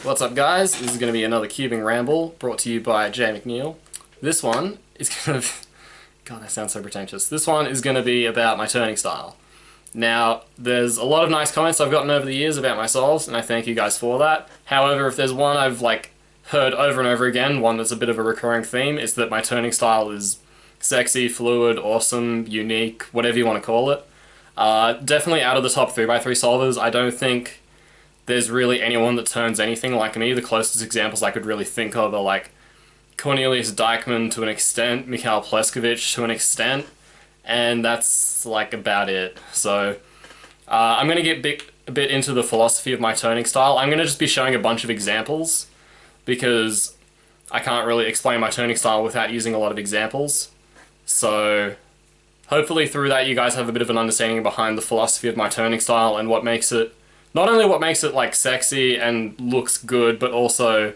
What's up guys, this is going to be another cubing ramble brought to you by Jay McNeil. This one is going to God, that sounds so pretentious. This one is going to be about my turning style. Now, there's a lot of nice comments I've gotten over the years about my solves, and I thank you guys for that. However, if there's one I've heard over and over again, one that's a bit of a recurring theme, is that my turning style is sexy, fluid, awesome, unique, whatever you want to call it. Definitely out of the top 3x3 solvers, I don't think there's really anyone that turns anything like me. The closest examples I could really think of are like Cornelius Dijkman to an extent, Mikhail Pleskovic to an extent, and that's like about it. So I'm going to get a bit into the philosophy of my turning style. I'm going to just be showing a bunch of examples because I can't really explain my turning style without using a lot of examples. So hopefully through that you guys have a bit of an understanding behind the philosophy of my turning style and what makes it, not only what makes it like sexy and looks good, but also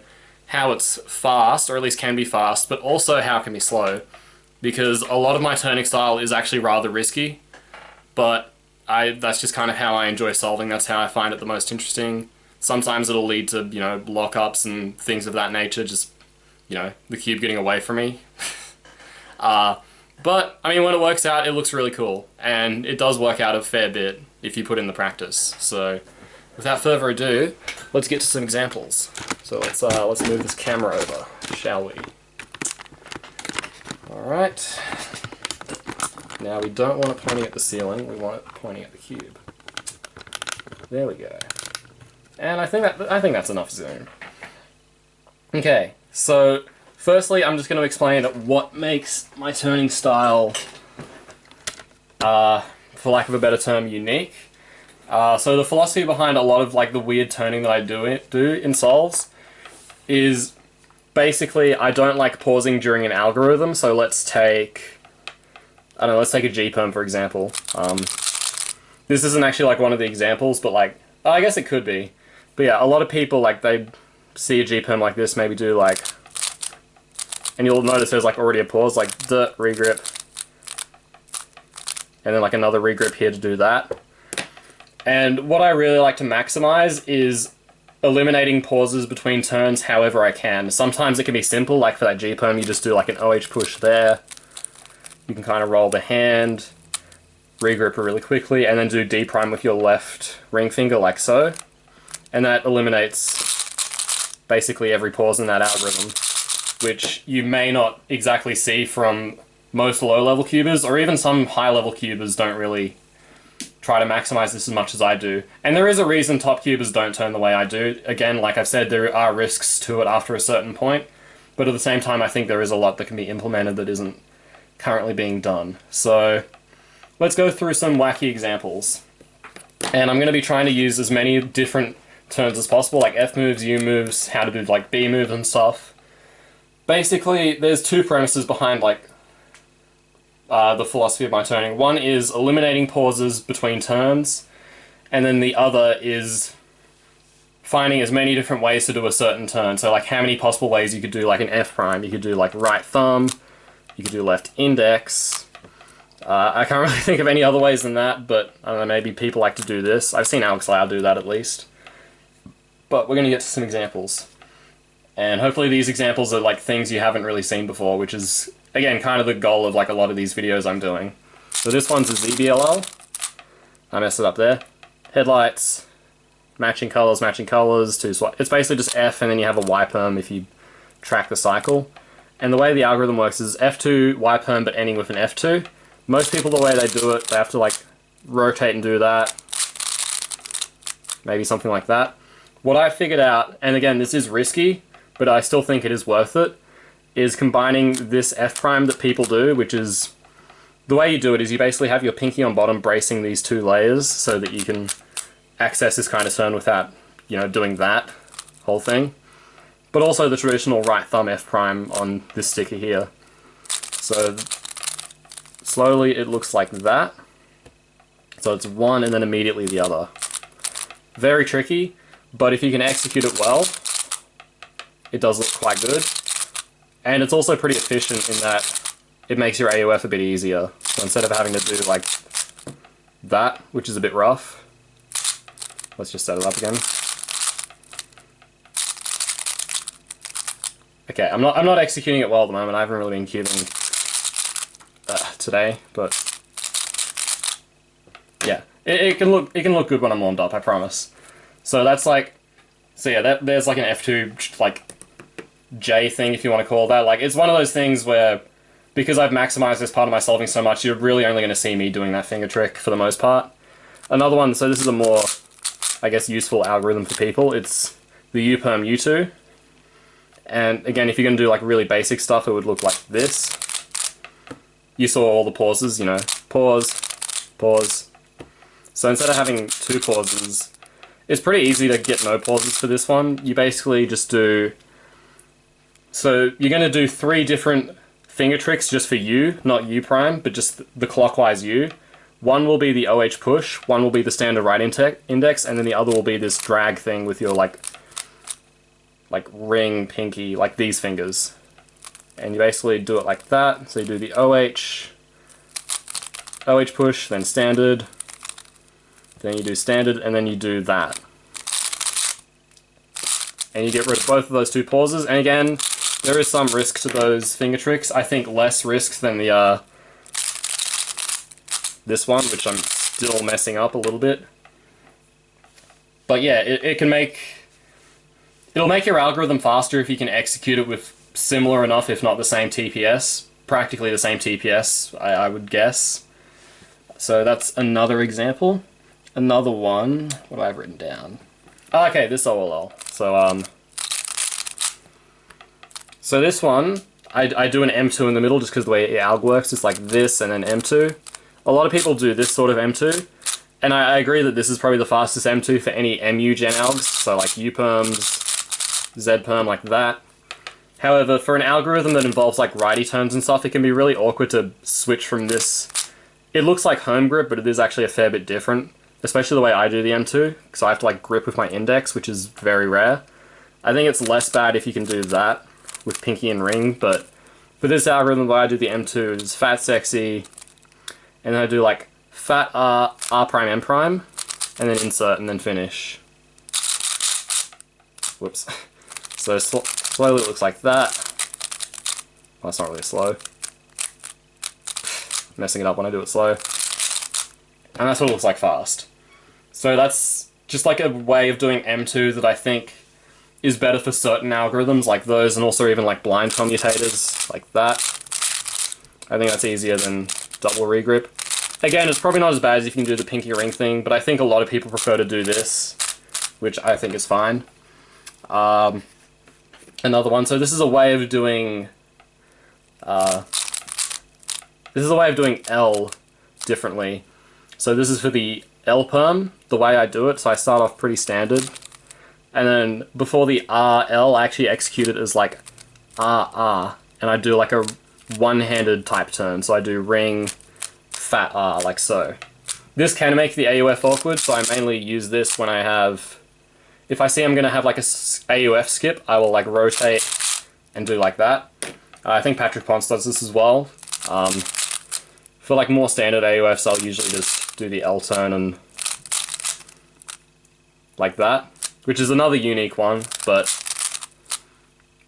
how it's fast, or at least can be fast, but also how it can be slow. Because a lot of my turning style is actually rather risky, but that's just kind of how I enjoy solving. That's how I find it the most interesting. Sometimes it'll lead to, you know, lockups and things of that nature, just, you know, the cube getting away from me. But, I mean, when it works out, it looks really cool. And it does work out a fair bit if you put in the practice. So, without further ado, let's get to some examples. So let's move this camera over, shall we? Alright. Now we don't want it pointing at the ceiling, we want it pointing at the cube. There we go. And I think that's enough zoom. Okay, so firstly I'm just going to explain what makes my turning style, for lack of a better term, unique. So the philosophy behind a lot of the weird turning that I do in solves is basically I don't like pausing during an algorithm. So let's take, I don't know, let's take a G perm for example. This isn't actually one of the examples, but I guess it could be. But yeah, a lot of people they see a G perm like this, maybe do and you'll notice there's already a pause, the regrip, and then another regrip here to do that. And what I really like to maximize is eliminating pauses between turns however I can. Sometimes it can be simple, for that G perm you just do an OH push there. You can kind of roll the hand, regrip it really quickly, and then do D prime with your left ring finger like so. And that eliminates basically every pause in that algorithm, which you may not exactly see from most low-level cubers, or even some high-level cubers don't really try to maximize this as much as I do. And there is a reason top cubers don't turn the way I do. Again, like I've said, there are risks to it after a certain point, but at the same time I think there is a lot that can be implemented that isn't currently being done. So let's go through some wacky examples. And I'm going to be trying to use as many different turns as possible, like F moves, U moves, how to do B moves and stuff. Basically, there's two premises behind the philosophy of my turning. One is eliminating pauses between turns, and then the other is finding as many different ways to do a certain turn. So how many possible ways you could do an F prime. You could do right thumb, you could do left index. I can't really think of any other ways than that, but I don't know, maybe people like to do this. I've seen Alex Lau do that at least. But we're going to get to some examples. And hopefully these examples are things you haven't really seen before, which is, again, kind of the goal of a lot of these videos I'm doing. So this one's a ZBLL. I messed it up there. Headlights, matching colors, two swap. It's basically just F and then you have a Y perm if you track the cycle. And the way the algorithm works is F2, Y perm, but ending with an F2. Most people, the way they do it, they have to rotate and do that. Maybe something like that. What I figured out, and again, this is risky, but I still think it is worth it, is combining this F prime that people do, which is, the way you do it is you basically have your pinky on bottom bracing these two layers so that you can access this kind of turn without, doing that whole thing. But also the traditional right thumb F prime on this sticker here. So slowly it looks like that. So it's one and then immediately the other. Very tricky, but if you can execute it well, it does look quite good. And it's also pretty efficient in that it makes your AOF a bit easier. So instead of having to do that, which is a bit rough, let's just set it up again. Okay, I'm not executing it well at the moment. I haven't really been cubing today, but yeah, it can look good when I'm warmed up. I promise. So that's like, so yeah, there's like an F2 like J thing, if you want to call that. Like, it's one of those things where, because I've maximized this part of my solving so much, you're really only going to see me doing that finger trick for the most part. Another one, so this is a more, I guess, useful algorithm for people. It's the U perm U2. And again, if you're going to do like really basic stuff, it would look like this. You saw all the pauses, you know, pause, pause. So instead of having 2 pauses, it's pretty easy to get no pauses for this one. You basically just do, so you're going to do 3 different finger tricks just for U, not U prime, but just the clockwise U. One will be the OH push, one will be the standard right index, and then the other will be this drag thing with your like ring, pinky, like these fingers. And you basically do it like that. So you do the OH push, then standard, then you do standard, and then you do that. And you get rid of both of those 2 pauses. And again, there is some risk to those finger tricks. I think less risk than the this one, which I'm still messing up a little bit. But yeah, it'll make your algorithm faster if you can execute it with similar enough, if not the same TPS. Practically the same TPS, I would guess. So that's another example. Another one, what do I have written down? Oh, okay, this OLL. So this one, I do an M2 in the middle just because the way alg works, it's like this and then M2. A lot of people do this sort of M2, and I agree that this is probably the fastest M2 for any MU gen algs, so like U perms, Z perm, like that. However, for an algorithm that involves like righty turns and stuff, it can be really awkward to switch from this. It looks like home grip, but it is actually a fair bit different, especially the way I do the M2, because I have to like grip with my index, which is very rare. I think it's less bad if you can do that with pinky and ring, but for this algorithm, the way I do the M2 is fat sexy, and then I do like fat R, R prime, M prime, and then insert, and then finish. Whoops. So slowly it looks like that. Well, that's not really slow. Messing it up when I do it slow. And that's what it looks like fast. So that's just like a way of doing M2 that I think is better for certain algorithms like those, and also even like blind commutators like that. I think that's easier than double regrip. Again, it's probably not as bad as if you can do the pinky ring thing, but I think a lot of people prefer to do this, which I think is fine. Another one, so this is a way of doing L differently. So this is for the L perm, the way I do it, so I start off pretty standard. And then before the RL, I actually execute it as like RR, and I do like a one-handed type turn, so I do ring, fat R, like so. This can make the AOF awkward, so I mainly use this when I have, if I see I'm going to have like a AOF skip, I will like rotate and do like that. I think Patrick Ponce does this as well. For like more standard AOFs, I'll usually just do the L turn and like that, which is another unique one, but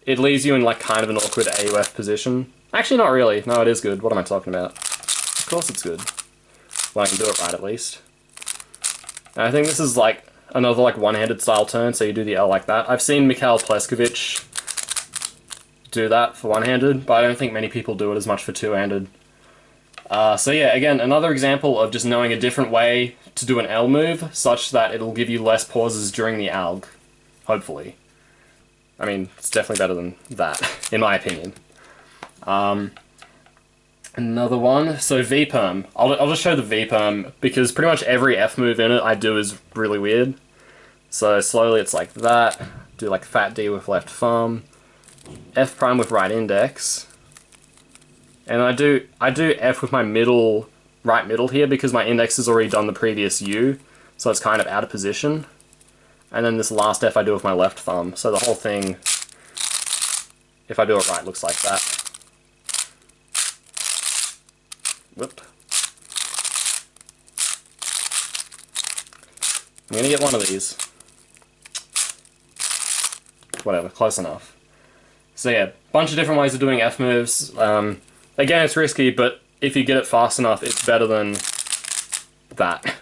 it leaves you in like kind of an awkward AOF position. Actually, not really. No, it is good. What am I talking about? Of course it's good. Well, I can do it right at least. And I think this is like another like one-handed style turn, so you do the L like that. I've seen Mikhail Pleskovic do that for one-handed, but I don't think many people do it as much for two-handed. So yeah, again, another example of just knowing a different way to do an L move, such that it'll give you less pauses during the alg, hopefully. I mean, it's definitely better than that, in my opinion. Another one, so V-perm. I'll just show the V-perm, because pretty much every F move in it I do is really weird. So slowly it's like that, do like fat D with left thumb, F prime with right index, and I do F with my middle, right middle here, because my index has already done the previous U, so it's kind of out of position. And then this last F I do with my left thumb, so the whole thing, if I do it right, looks like that. Whoop. I'm gonna get one of these. Whatever, close enough. So yeah, bunch of different ways of doing F moves. Again, it's risky, but if you get it fast enough, it's better than that.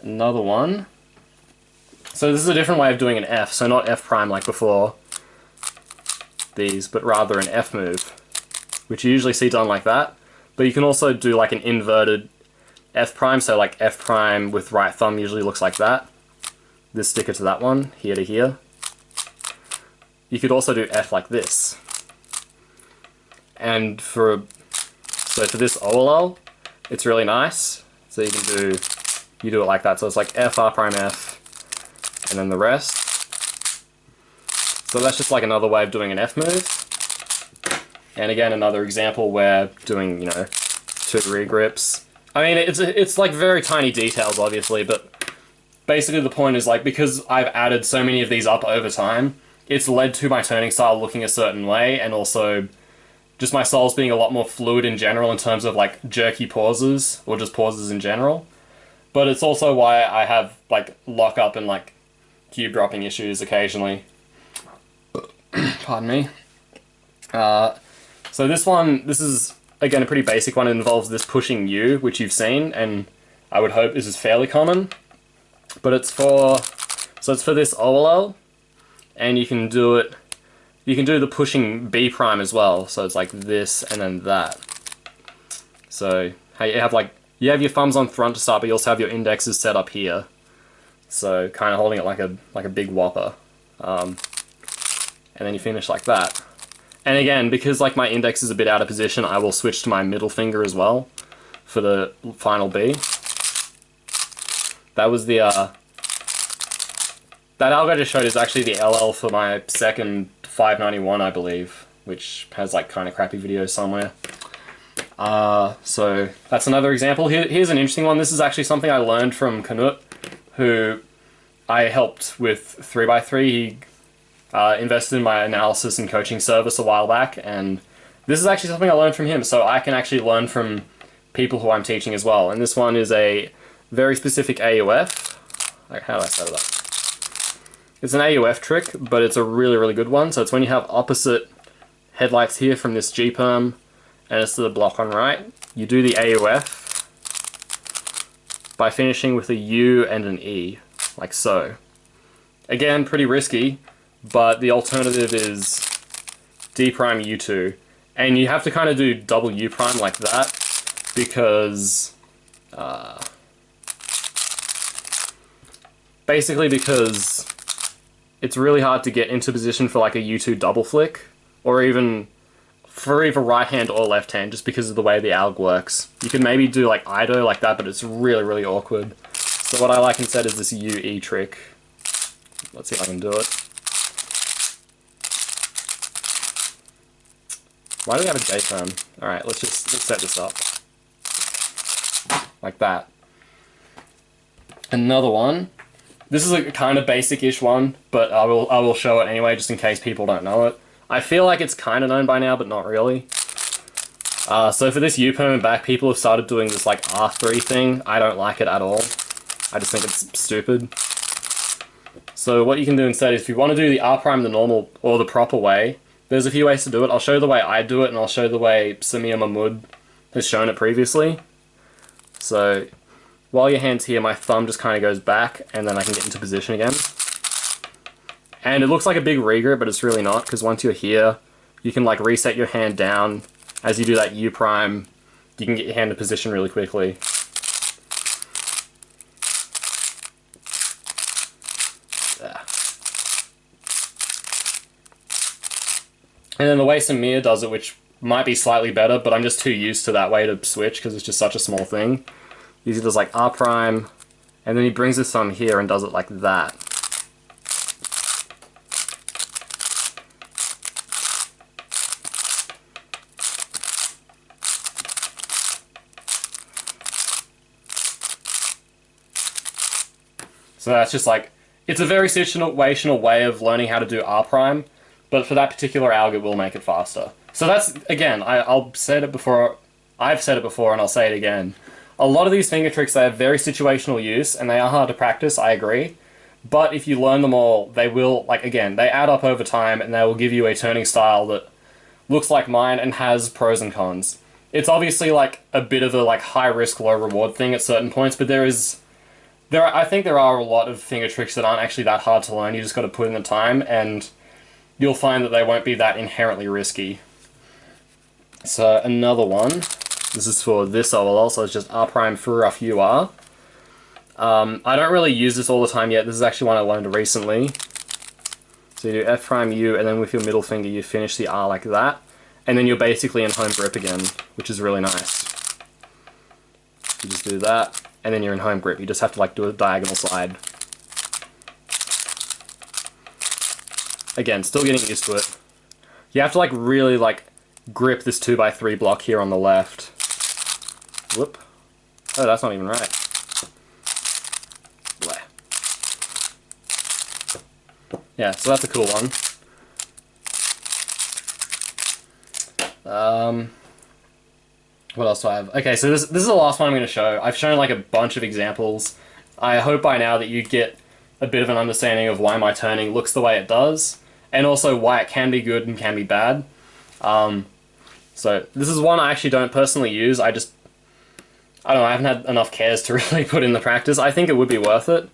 Another one. So this is a different way of doing an F, so not F prime like before, these, but rather an F move, which you usually see done like that. But you can also do like an inverted F prime, so like F prime with right thumb usually looks like that. This sticker to that one, here to here. You could also do F like this. And for this OLL, it's really nice. So you do it like that. So it's like F, R prime, F, and then the rest. So that's just like another way of doing an F move. And again, another example where doing, you know, 2 regrips. I mean, it's like very tiny details, obviously, but basically the point is like, because I've added so many of these up over time, it's led to my turning style looking a certain way, and also just my soles being a lot more fluid in general in terms of like jerky pauses, or just pauses in general. But it's also why I have like lock up and like cube dropping issues occasionally. Pardon me. So this is again a pretty basic one. It involves this pushing U, which you've seen, and I would hope this is fairly common. But it's for this OLL, and you can do the pushing B prime as well. So it's like this and then that. So how you have your thumbs on front to start, but you also have your indexes set up here. So kind of holding it like a big whopper, and then you finish like that. And again, because like my index is a bit out of position, I will switch to my middle finger as well for the final B. That was the that algo I just showed is actually the LL for my second 591, I believe, which has like kind of crappy videos somewhere. So that's another example. Here's an interesting one. This is actually something I learned from Knut, who I helped with 3x3. He invested in my analysis and coaching service a while back, and this is actually something I learned from him, so I can actually learn from people who I'm teaching as well. And this one is a very specific AOF. Like, how do I set it up? It's an AOF trick, but it's a really, really good one. So it's when you have opposite headlights here from this G perm, and it's to the block on right. You do the AOF by finishing with a U and an E, like so. Again, pretty risky, but the alternative is D prime U2. And you have to kind of do double U prime like that, because basically because it's really hard to get into position for like a U2 double flick, or even for either right hand or left hand, just because of the way the alg works. You can maybe do like Ido like that, but it's really, really awkward. So what I like instead is this UE trick. Let's see if I can do it. Why do we have a J perm? Alright, let's set this up. Like that. Another one. This is a kind of basic-ish one, but I will show it anyway, just in case people don't know it. I feel like it's kind of known by now, but not really. So for this U-perm and back, people have started doing this like R3 thing. I don't like it at all. I just think it's stupid. So what you can do instead is, if you want to do the R prime the normal or the proper way, there's a few ways to do it. I'll show the way I do it, and I'll show the way Samir Mahmood has shown it previously. So while your hand's here, my thumb just kind of goes back, and then I can get into position again. And it looks like a big regrip, but it's really not, because once you're here, you can like reset your hand down. As you do that U prime, you can get your hand in position really quickly. There. And then the way Samir does it, which might be slightly better, but I'm just too used to that way to switch because it's just such a small thing. He does like R prime, and then he brings his thumb here and does it like that. So that's just like, it's a very situational way of learning how to do R prime, but for that particular alg it will make it faster. So that's, again, I've said it before and I'll say it again. A lot of these finger tricks, they have very situational use, and they are hard to practice, I agree. But if you learn them all, they will, like, again, they add up over time, and they will give you a turning style that looks like mine and has pros and cons. It's obviously, like, a bit of a, like, high-risk, low-reward thing at certain points, but I think there are a lot of finger tricks that aren't actually that hard to learn. You just got to put in the time, and you'll find that they won't be that inherently risky. So another one, this is for this OLL, so it's just R prime through rough UR. I don't really use this all the time yet. This is actually one I learned recently. So you do F prime U, and then with your middle finger you finish the R like that, and then you're basically in home grip again, which is really nice. You just do that, and then you're in home grip. You just have to like do a diagonal slide. Again, still getting used to it. You have to like really like grip this 2x3 block here on the left. Whoop. Oh, that's not even right. Bleh. Yeah, so that's a cool one. What else do I have? Okay, so this is the last one I'm going to show. I've shown like a bunch of examples. I hope by now that you get a bit of an understanding of why my turning looks the way it does, and also why it can be good and can be bad. So this is one I actually don't personally use. I don't know, I haven't had enough cares to really put in the practice. I think it would be worth it.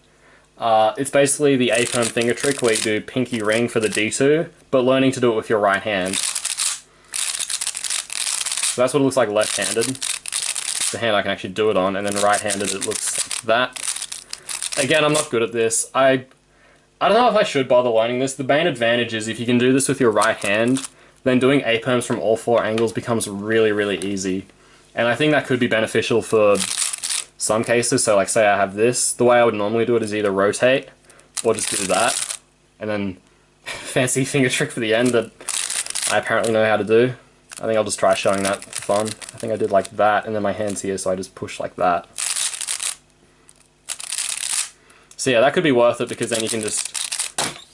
It's basically the A-perm finger trick where you do pinky ring for the D2, but learning to do it with your right hand. So that's what it looks like left-handed. The hand I can actually do it on, and then right-handed it looks like that. Again, I'm not good at this. I don't know if I should bother learning this. The main advantage is if you can do this with your right hand, then doing A-perms from all four angles becomes really, really easy. And I think that could be beneficial for some cases. So like say I have this, the way I would normally do it is either rotate or just do that. And then fancy finger trick for the end that I apparently know how to do. I think I'll just try showing that for fun. I think I did like that, and then my hand's here, so I just push like that. So yeah, that could be worth it because then you can just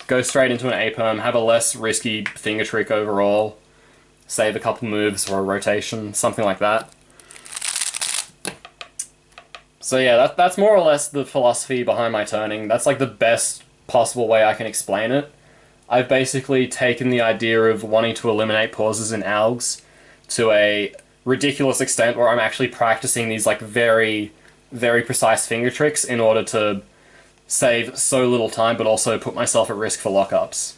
go straight into an A-perm, have a less risky finger trick overall, save a couple moves or a rotation, something like that. So yeah, that's more or less the philosophy behind my turning. That's like the best possible way I can explain it. I've basically taken the idea of wanting to eliminate pauses in algs to a ridiculous extent where I'm actually practicing these like very, very precise finger tricks in order to save so little time but also put myself at risk for lockups.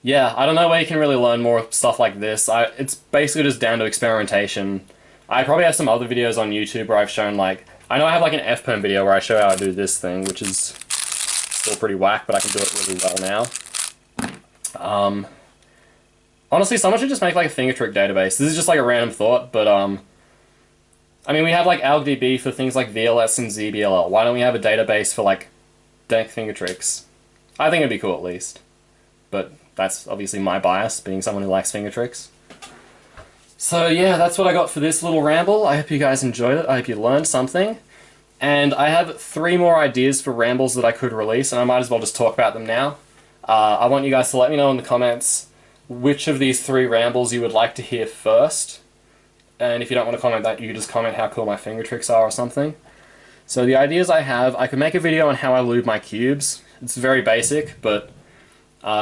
Yeah, I don't know where you can really learn more stuff like this. It's basically just down to experimentation. I probably have some other videos on YouTube where I've shown like... I know I have like an F-perm video where I show how I do this thing, which is still pretty whack, but I can do it really well now. Honestly, someone should just make like a finger trick database. This is just like a random thought, but I mean, we have like AlgDB for things like VLS and ZBLL. Why don't we have a database for like dank finger tricks? I think it'd be cool at least. But that's obviously my bias, being someone who likes finger tricks. So yeah, that's what I got for this little ramble. I hope you guys enjoyed it. I hope you learned something. And I have 3 more ideas for rambles that I could release, and I might as well just talk about them now. I want you guys to let me know in the comments which of these 3 rambles you would like to hear first. And if you don't want to comment that, you can just comment how cool my finger tricks are or something. So the ideas I have, I could make a video on how I lube my cubes. It's very basic, but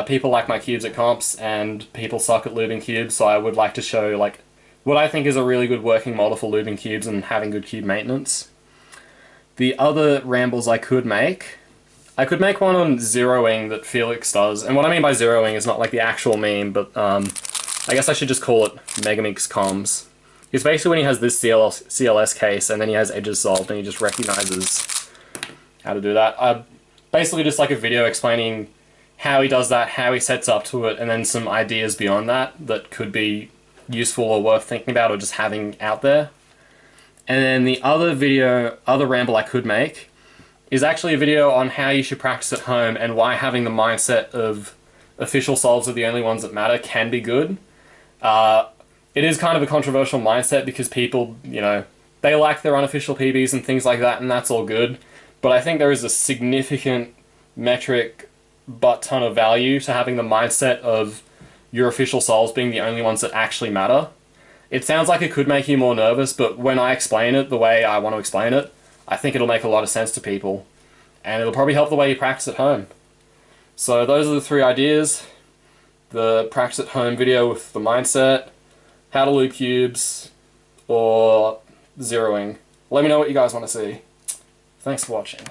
people like my cubes at comps, and people suck at lubing cubes, so I would like to show like what I think is a really good working model for lubing cubes and having good cube maintenance. The other rambles I could make one on zeroing that Felix does, and what I mean by zeroing is not like the actual meme, but I guess I should just call it Megamix comms. It's basically when he has this CLS case and then he has edges solved and he just recognizes how to do that. Basically just like a video explaining how he does that, how he sets up to it, and then some ideas beyond that that could be useful or worth thinking about or just having out there. And then the other ramble I could make is actually a video on how you should practice at home and why having the mindset of official solves are the only ones that matter can be good. It is kind of a controversial mindset because people, you know, they like their unofficial PBs and things like that, and that's all good. But I think there is a significant metric butt ton of value to having the mindset of your official solves being the only ones that actually matter. It sounds like it could make you more nervous, but when I explain it the way I want to explain it, I think it'll make a lot of sense to people. And it'll probably help the way you practice at home. So those are the 3 ideas. The practice at home video with the mindset, how to loop cubes, or zeroing. Let me know what you guys want to see. Thanks for watching.